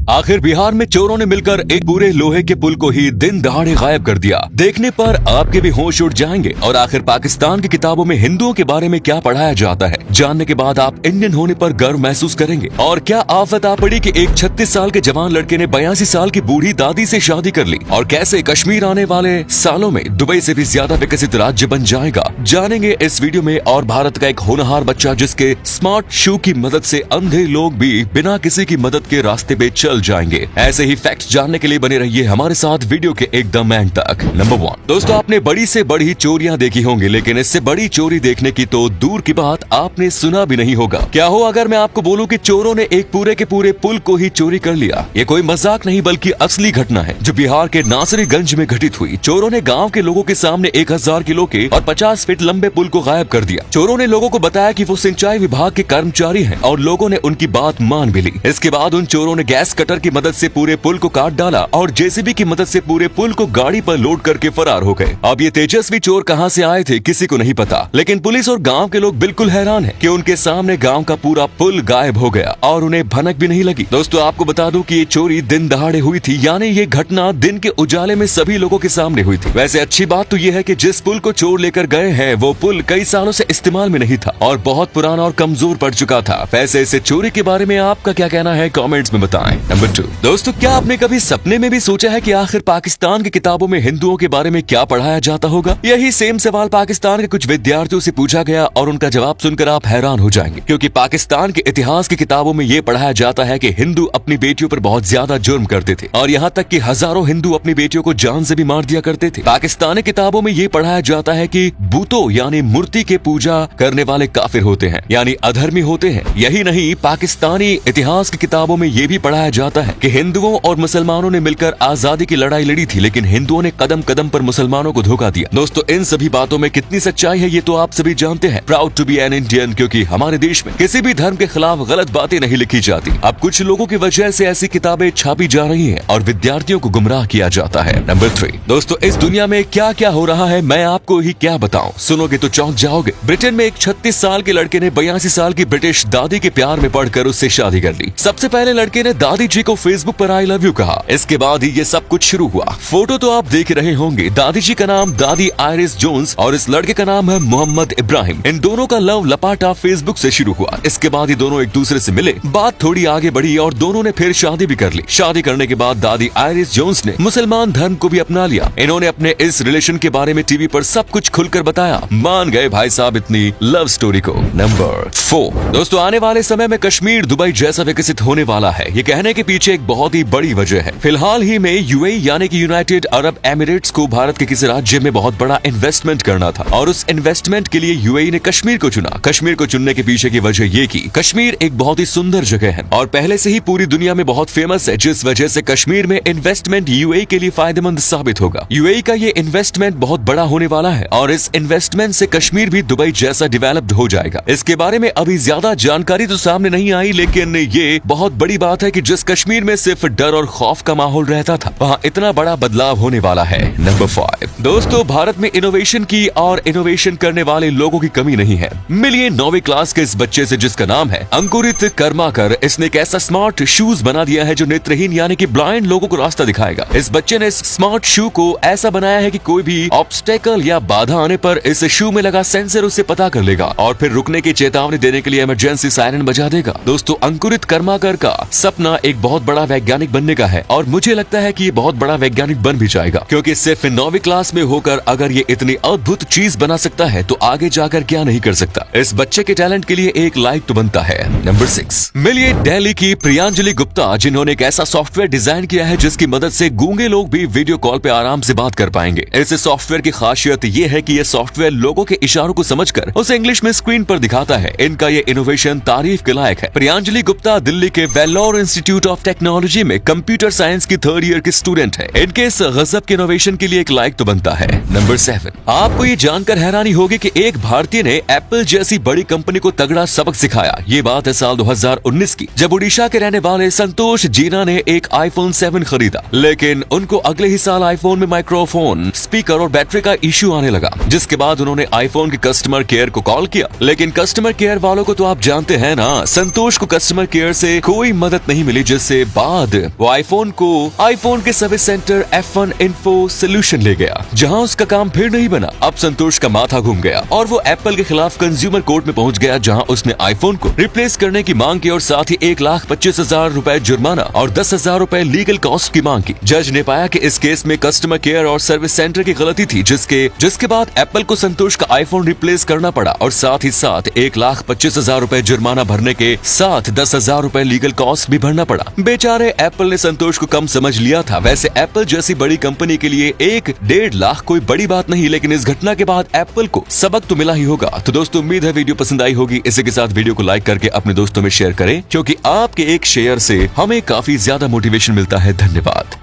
आखिर बिहार में चोरों ने मिलकर एक पूरे लोहे के पुल को ही दिन दहाड़े गायब कर दिया। देखने पर आपके भी होश उड़ जाएंगे। और आखिर पाकिस्तान की किताबों में हिंदुओं के बारे में क्या पढ़ाया जाता है, जानने के बाद आप इंडियन होने पर गर्व महसूस करेंगे। और क्या आफत आ पड़ी कि एक 36 साल के जवान लड़के ने 82 साल की बूढ़ी दादी से शादी कर ली। और कैसे कश्मीर आने वाले सालों में दुबई से भी ज्यादा विकसित राज्य बन जाएगा, जानेंगे इस वीडियो में। और भारत का एक होनहार बच्चा जिसके स्मार्ट शू की मदद से अंधे लोग भी बिना किसी की मदद के रास्ते पे चल जाएंगे। ऐसे ही फैक्ट्स जानने के लिए बने रहिए हमारे साथ वीडियो के एकदम एंड तक। नंबर 1 दोस्तों, आपने बड़ी से बड़ी चोरियां देखी होंगी, लेकिन इससे बड़ी चोरी देखने की तो दूर की बात आपने सुना भी नहीं होगा। क्या हो अगर मैं आपको बोलूं कि चोरों ने एक पूरे के पूरे पुल को ही चोरी कर लिया। ये कोई मजाक नहीं बल्कि असली घटना है जो बिहार के नासरीगंज में घटित हुई। चोरों ने गाँव के लोगों के सामने 1000 किलो के और 50 फीट लंबे पुल को गायब कर दिया। चोरों ने लोगों को बताया कि वो सिंचाई विभाग के कर्मचारी हैं और लोगों ने उनकी बात मान भी ली। इसके बाद उन चोरों ने गैस कटर की मदद से पूरे पुल को काट डाला और जेसीबी की मदद से पूरे पुल को गाड़ी पर लोड करके फरार हो गए। अब ये तेजस्वी चोर कहां से आए थे किसी को नहीं पता, लेकिन पुलिस और गांव के लोग बिल्कुल हैरान हैं कि उनके सामने गांव का पूरा पुल गायब हो गया और उन्हें भनक भी नहीं लगी। दोस्तों आपको बता दूं कि ये चोरी दिन दहाड़े हुई थी, यानी ये घटना दिन के उजाले में सभी लोगों के सामने हुई थी। वैसे अच्छी बात तो ये है कि जिस पुल को चोर लेकर गए हैं वो पुल कई सालों से इस्तेमाल में नहीं था और बहुत पुराना और कमजोर पड़ चुका था। वैसे इस चोरी के बारे में आपका क्या कहना है, कमेंट्स में बताएं। नंबर 2 दोस्तों, क्या आपने कभी सपने में भी सोचा है कि आखिर पाकिस्तान की किताबों में हिंदुओं के बारे में क्या पढ़ाया जाता होगा? यही सेम सवाल पाकिस्तान के कुछ विद्यार्थियों से पूछा गया और उनका जवाब सुनकर आप हैरान हो जाएंगे, क्योंकि पाकिस्तान के इतिहास की किताबों में ये पढ़ाया जाता है कि हिंदू अपनी बेटियों पर बहुत ज्यादा जुर्म करते थे और यहाँ तक कि हजारों हिंदू अपनी बेटियों को जान से भी मार दिया करते थे। पाकिस्तानी किताबों में ये पढ़ाया जाता है कि बूतों यानी मूर्ति के पूजा करने वाले काफिर होते हैं, यानी अधर्मी होते हैं। यही नहीं, पाकिस्तानी इतिहास की किताबों में ये भी पढ़ाया जाता है कि हिंदुओं और मुसलमानों ने मिलकर आजादी की लड़ाई लड़ी थी, लेकिन हिंदुओं ने कदम कदम पर मुसलमानों को धोखा दिया। दोस्तों इन सभी बातों में कितनी सच्चाई है ये तो आप सभी जानते हैं। Proud to be an Indian, क्योंकि हमारे देश में किसी भी धर्म के खिलाफ गलत बातें नहीं लिखी जाती। अब कुछ लोगों की वजह से ऐसी किताबें छापी जा रही है और विद्यार्थियों को गुमराह किया जाता है। नंबर 3 दोस्तों, इस दुनिया में क्या क्या हो रहा है मैं आपको ही क्या बताऊं, सुनोगे तो चौंक जाओगे। ब्रिटेन में एक 36 साल के लड़के ने 82 साल की ब्रिटिश दादी के प्यार में पड़कर उससे शादी कर ली। सबसे पहले लड़के ने दादी जी को फेसबुक पर आई लव यू कहा। इसके बाद ही ये सब कुछ शुरू हुआ। फोटो तो आप देख रहे होंगे। दादी जी का नाम दादी आयरिस जोन्स और इस लड़के का नाम है मोहम्मद इब्राहिम। इन दोनों का लव लपाटा फेसबुक से शुरू हुआ। इसके बाद ही दोनों एक दूसरे से मिले, बात थोड़ी आगे बढ़ी और दोनों ने फिर शादी भी कर ली। शादी करने के बाद दादी आयरिस जोन्स ने मुसलमान धर्म को भी अपना लिया। इन्होंने अपने इस रिलेशन के बारे में टीवी पर सब कुछ खुलकर बताया। मान गए भाई साहब इतनी लव स्टोरी को। नंबर 4 दोस्तों, आने वाले समय में कश्मीर दुबई जैसा विकसित होने वाला है। ये कहने के पीछे एक बहुत ही बड़ी वजह है। फिलहाल ही में यूएई यानी कि यूनाइटेड अरब एमिरेट्स को भारत के किसी राज्य में बहुत बड़ा इन्वेस्टमेंट करना था और उस इन्वेस्टमेंट के लिए यूएई ने कश्मीर को चुना। कश्मीर को चुनने के पीछे की वजह ये की कश्मीर एक बहुत ही सुंदर जगह है और पहले से ही पूरी दुनिया में बहुत फेमस है, जिस वजह से कश्मीर में इन्वेस्टमेंट यूएई के लिए फायदेमंद साबित होगा। यूएई का ये इन्वेस्टमेंट बहुत बड़ा होने वाला है और इस इन्वेस्टमेंट से कश्मीर भी दुबई जैसा डेवलप्ड हो जाएगा। इसके बारे में अभी ज्यादा जानकारी तो सामने नहीं आई, लेकिन ये बहुत बड़ी बात है कि जिस कश्मीर में सिर्फ डर और खौफ का माहौल रहता था, वहाँ इतना बड़ा बदलाव होने वाला है। नंबर 5 दोस्तों, भारत में इनोवेशन की और इनोवेशन करने वाले लोगों की कमी नहीं है। मिलिए 9वीं क्लास के इस बच्चे से जिसका नाम है अंकुरित कर्माकर। इसने एक ऐसा स्मार्ट शूज बना दिया है जो नेत्रहीन यानी कि ब्लाइंड लोगों को रास्ता दिखाएगा। इस बच्चे ने इस स्मार्ट शू को ऐसा बनाया है कि कोई भी ऑब्स्टेकल या बाधा आने पर इस शू में लगा सेंसर उसे पता कर लेगा और फिर रुकने की चेतावनी देने के लिए इमरजेंसी सायरन बजा देगा। दोस्तों अंकुरित कर्माकर का सपना एक बहुत बड़ा वैज्ञानिक बनने का है और मुझे लगता है कि ये बहुत बड़ा वैज्ञानिक बन भी जाएगा, क्योंकि सिर्फ 9वीं क्लास में होकर अगर ये इतनी अद्भुत चीज बना सकता है तो आगे जाकर क्या नहीं कर सकता। इस बच्चे के टैलेंट के लिए एक लाइक तो बनता है। नंबर 6 मिलिए दिल्ली की प्रियांजलि गुप्ता, जिन्होंने एक ऐसा सॉफ्टवेयर डिजाइन किया है जिसकी मदद से गूंगे लोग भी वीडियो कॉल पे आराम से बात कर पाएंगे। इस सॉफ्टवेयर की खासियत ये है कि ये सॉफ्टवेयर लोगों के इशारों को समझकर उसे इंग्लिश में स्क्रीन पर दिखाता है। इनका ये इनोवेशन तारीफ के लायक है। प्रियांजलि गुप्ता दिल्ली के वेल्लोर इंस्टीट्यूट ऑफ टेक्नोलॉजी में कंप्यूटर साइंस की 3rd ईयर की स्टूडेंट है। इनके इस गजब के इनोवेशन के लिए एक लाइक तो बनता है। नंबर 7 आपको ये जानकर हैरानी होगी कि एक भारतीय ने एप्पल जैसी बड़ी कंपनी को तगड़ा सबक सिखाया। ये बात है साल 2019 की, जब ओडिशा के रहने वाले संतोष जीना ने एक iPhone 7 खरीदा, लेकिन उनको अगले ही साल आईफोन में माइक्रोफोन, स्पीकर और बैटरी का इश्यू आने लगा, जिसके बाद उन्होंने आईफोन के कस्टमर केयर को कॉल किया। लेकिन कस्टमर केयर वालों को तो आप जानते हैं ना, संतोष को कस्टमर केयर से कोई मदद नहीं मिली, वजह से बाद वो आईफोन को आईफोन के service centre F1 info solution ले गया, जहां उसका काम फिर नहीं बना। अब संतोष का माथा घूम गया और वो एप्पल के खिलाफ कंज्यूमर कोर्ट में पहुंच गया, जहां उसने आईफोन को रिप्लेस करने की मांग की और साथ ही 1,25,000 रुपए जुर्माना और 10,000 रुपए लीगल कॉस्ट की मांग की। जज ने पाया कि इस केस में कस्टमर केयर और सर्विस सेंटर की गलती थी, जिसके बाद एप्पल को संतोष का आईफोन रिप्लेस करना पड़ा और साथ ही साथ 1,25,000 रुपए जुर्माना भरने के साथ 10,000 रुपए लीगल कॉस्ट भी भरना पड़ा। बेचारे एप्पल ने संतोष को कम समझ लिया था। वैसे एप्पल जैसी बड़ी कंपनी के लिए 1-1.5 लाख कोई बड़ी बात नहीं, लेकिन इस घटना के बाद एप्पल को सबक तो मिला ही होगा। तो दोस्तों, उम्मीद है वीडियो पसंद आई होगी। इसी के साथ वीडियो को लाइक करके अपने दोस्तों में शेयर करें, क्योंकि आपके एक शेयर से हमें काफी ज्यादा मोटिवेशन मिलता है। धन्यवाद।